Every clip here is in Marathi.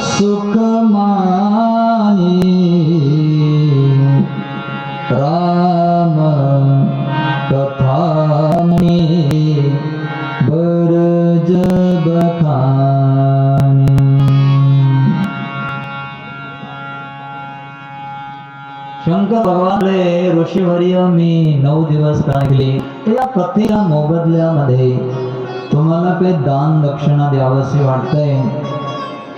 सुख मानी राम कथा में बरज बखानी। शंकर भगवानले ऋषीवर्य मी 9 दिवस काय केले या कथेच्या मोबदल्यामध्ये तुम्हाला काही दान दक्षिणा द्यावंसे वाटतंय,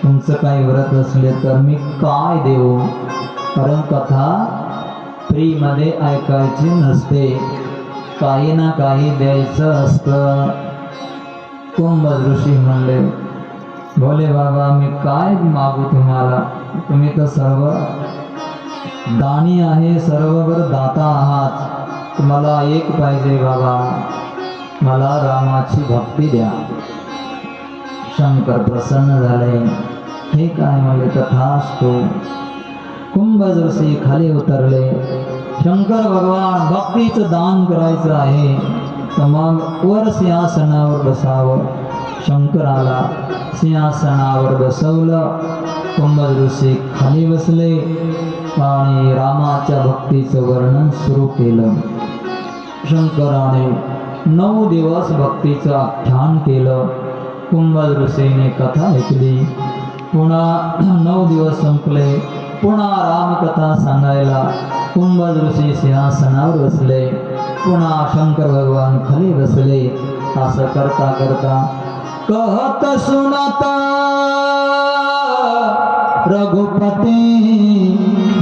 तुमचं काही व्रत असले तर मी काय देऊ? कारण कथा फ्री मध्ये ऐकायची नसते, काही ना काही द्यायचं असतं. कुंभ ऋषी म्हणले, भोले बाबा मी काय मागू तुम्हाला, तुम्ही तर सर्व दानी आहे, सर्ववर दाता आहात, तुम्हाला एक पाहिजे बाबा, मला रामाची भक्ती द्या. शंकर प्रसन्न झाले, हे काय म्हणले तथास्तु. कुंभ ऋषी खाली उतरले. शंकर भगवान भक्तीचं दान करायचं आहे तर मग वर सिंहासनावर बसावं. शंकराला सिंहासनावर बसवलं. कुंभ ऋषी खाली बसले आणि रामाच्या भक्तीचं वर्णन सुरू केलं. शंकराने 9 दिवस भक्तीचं आख्यान केलं. कुंभ ऋषीने कथा ऐकली. पुन्हा 9 दिवस संपले. पुन्हा रामकथा सांगायला कुंभ ऋषी सिंहासनावर बसले. पुन्हा शंकर भगवान खाली बसले. असं करता करता कहत सुनता रघुपती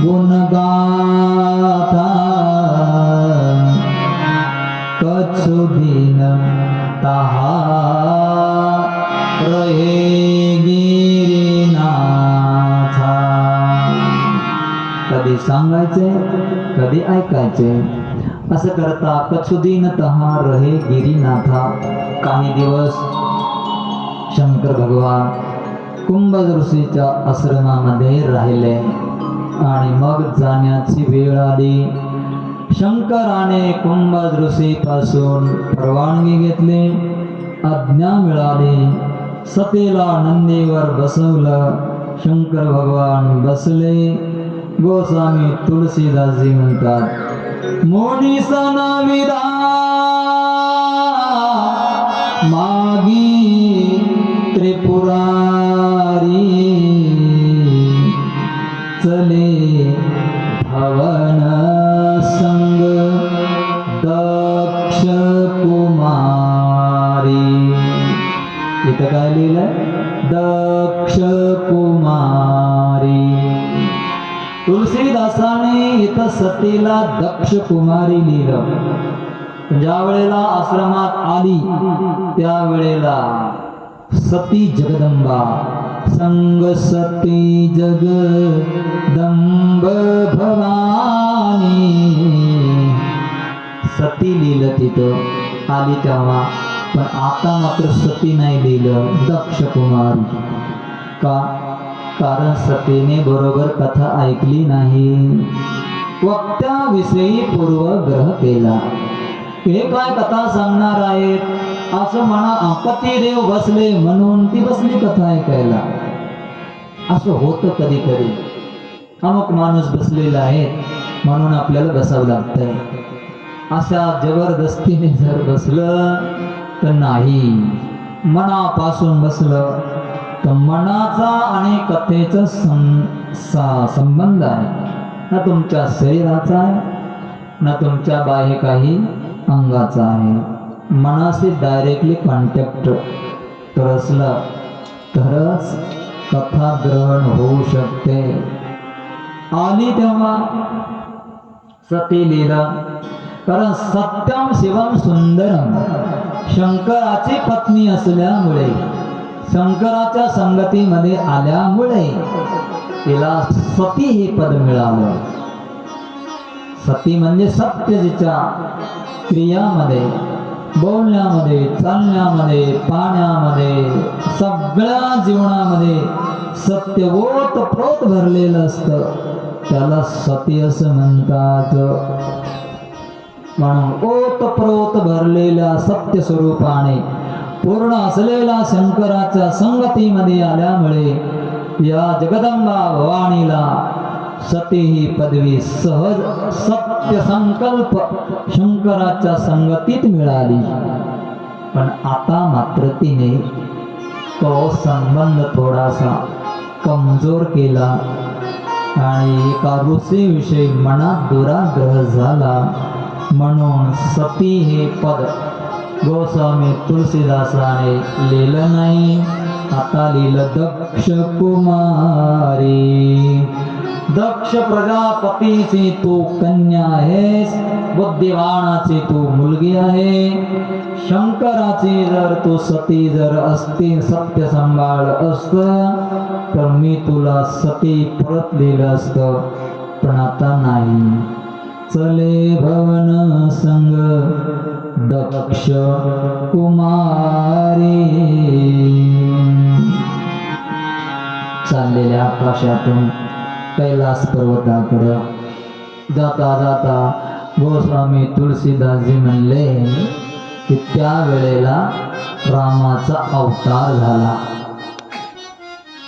गुण गाथा, कछु दिन तहा रहे गिरीनाथा. कधी सांगायचे कधी ऐकायचे, असं करता कछु दिन तहा रहे गिरीनाथा. काही दिवस शंकर भगवान कुंभ ऋषीच्या आश्रमामध्ये राहिले आणि मग जाण्याची वेळ आली. शंकराने कुंभ ऋषी पासून परवानगी घेतली, आज्ञा मिळाली. सतीला नंदीवर बसवलं. शंकर भगवान बसले. गोस्वामी तुलसीदासजी म्हणतात, मोनीसन विदा मागी त्रिपुरारी, चले भवन संग दक्ष कुमारी. इथं काय लिहिलं? दक्ष कुमारी. तुलसीदासाने इथं सतीला दक्ष कुमारी लिहिलं. ज्या वेळेला आश्रमात आली त्यावेळेला सती जगदंबा, संग सती जगदंब भवानी, सती लिहिलं तिथं आली तेव्हा. पण आता मात्र सती नाही लिहिलं, दक्ष कुमारी. का? कारण सतीने बरोबर कथा ऐकली नाही, वक्त्याविषयी पूर्वग्रह केला. हे काय कथा सांगणार आहेत असं म्हणा, पती देव बसले म्हणून ती बसली कथा ऐकायला. असं होतं कधी कधी, अमुक माणूस बसलेला आहे म्हणून आपल्याला बसावं लागतंय. अशा जबरदस्तीने जर बसलं तर नाही, मनापासून बसलं तर मनाचा आणि कथेचा संबंध आहे. ना तुमच्या शरीराचा आहे ना तुमच्या बाह्य काही अंगाचा आहे. मनाशी डायरेक्टली कॉन्टॅक्ट तर असलं तरच कथा ग्रहण होऊ शकते. आली तेव्हा सती लीला, कारण सत्यम शिवम सुंदरम, शंकराची पत्नी असल्यामुळे, शंकराच्या संगतीमध्ये आल्यामुळे तिला सती हे पद मिळालं. सती म्हणजे सत्य, जिच्या क्रियामध्ये, बोलण्यामध्ये, चालण्यामध्ये, पाण्यामध्ये, सगळ्या जीवनामध्ये सत्य ओतप्रोत भरलेलं असतं, त्याला सती असं म्हणतात. म्हणून ओतप्रोत भरलेल्या सत्य स्वरूपाने पूर्ण असलेला शंकराच्या संगतीमध्ये आल्यामुळे या जगदंबा भवानीला सती ही पदवी सहज सत्य संकल्प शंकराच्या संगतीत मिळाली. पण आता मात्र तिने तो संबंध थोडासा कमजोर केला आणि एका ऋषीविषयी मनात दुराग्रह झाला. म्हणून सती हे पद गोस्वामी तुलसीदासाने लिहिलं नाही, आता लिहिलं दक्ष कुमारी. दक्ष प्रजापतीची तू कन्या आहेस, बुद्धिवानाची तू मुलगी आहे. शंकराची जर तू सती जर असती, सत्य सांभाळ असत तर मी तुला सती परत लिहिलं असतं, पण आता नाही. चले भवन संग दक्ष कुमारी. चाललेल्या आकाशातून कैलास पर्वताकडे जाता जाता गोस्वामी तुलसीदासजी म्हणले की त्यावेळेला रामाचा अवतार झाला.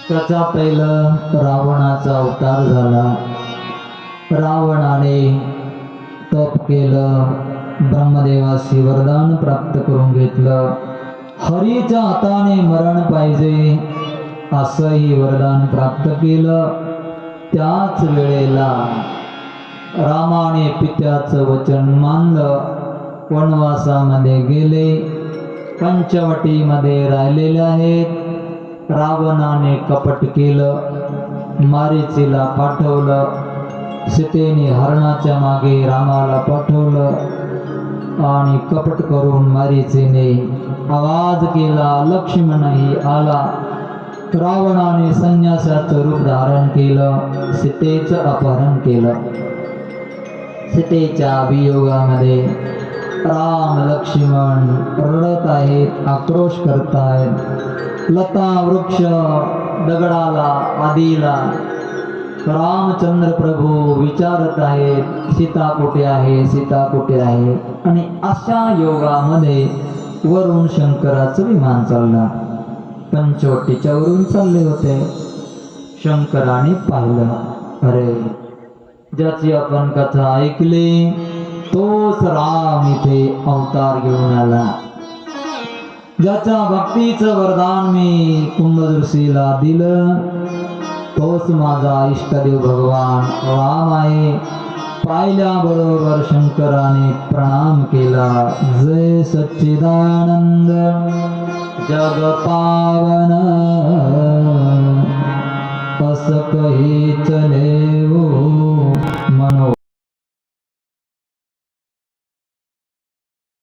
त्याचा पहिलं रावणाचा अवतार झाला. रावणाने तप केलं, ब्रह्मदेवाशी वरदान प्राप्त करून घेतलं, हरीच्या हाताने मरण पाहिजे असंही वरदान प्राप्त केलं. त्याच वेळेला रामाने पित्याचं वचन मानलं, वनवासामध्ये गेले, पंचवटीमध्ये राहिलेले आहेत. रावणाने कपट केलं, मारीचीला पाठवलं, सीतेने हरणाच्या मागे रामाला पाठवलं आणि कपट करून मारीचीने आवाज केला, लक्ष्मणही आला. रावणाने संन्यासाचं रूप धारण केलं, सीतेचं अपहरण केलं. सीतेच्या वियोगामध्ये राम लक्ष्मण रडत आहेत, आक्रोश करतायत. लता वृक्ष दगडाला आदिला रामचंद्र प्रभू विचारत आहेत, सीता कुठे आहे, सीता कुठे आहे. आणि अशा योगामध्ये वरून शंकराचं विमान चाललं. पंचवटीच्या वरून चालले होते. शंकराने पाहिलं, अरे ज्याची आपण कथा ऐकली तोच राम इथे अवतार घेऊन आला. ज्याच्या भक्तीचं वरदान मी कुंभदृष्टीला दिलं तोच माझा इष्टदेव भगवान राम आहे. पाहिल्याबरोबर शंकराने प्रणाम केला. जय सच्चिदानंद जग पावन, अस कही चले